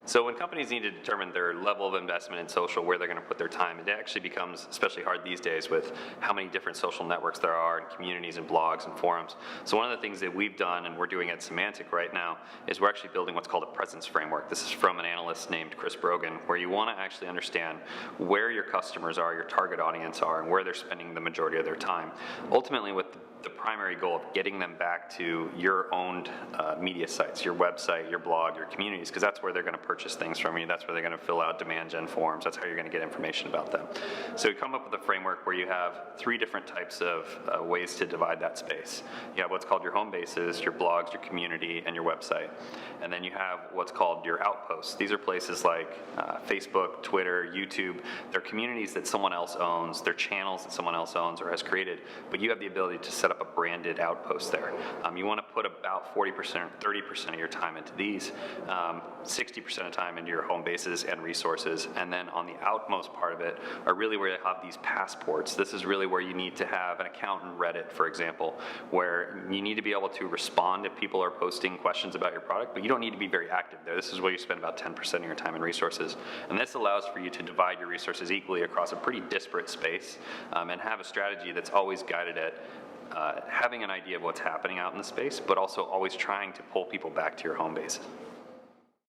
So when companies need to determine their level of investment in social, where they're going to put their time, it actually becomes especially hard these days with how many different social networks there are and communities and blogs and forums. So one of the things that we've done and we're doing at Symantec right now is we're actually building what's called a presence framework. This is from an analyst named Chris Brogan, where you want to actually understand where your customers are, your target audience are, and where they're spending the majority of their time. Ultimately, with the primary goal of getting them back to your owned media sites, your website, your blog, your communities, because that's where they're going to purchase things from you. That's where they're going to fill out demand gen forms. That's how you're going to get information about them. So we come up with a framework where you have three different types of ways to divide that space. You have what's called your home bases, your blogs, your community, and your website. And then you have what's called your outposts. These are places like Facebook, Twitter, YouTube. They're communities that someone else owns. They're channels that someone else owns or has created, but you have the ability to set up a branded outpost there. You want to put about 40%, 30% of your time into these, 60% of time into your home bases and resources, and then on the outmost part of it are really where you have these passports. This is really where you need to have an account in Reddit, for example, where you need to be able to respond if people are posting questions about your product, but you don't need to be very active there. This is where you spend about 10% of your time and resources, and this allows for you to divide your resources equally across a pretty disparate space and have a strategy that's always guided at having an idea of what's happening out in the space, but also always trying to pull people back to your home base.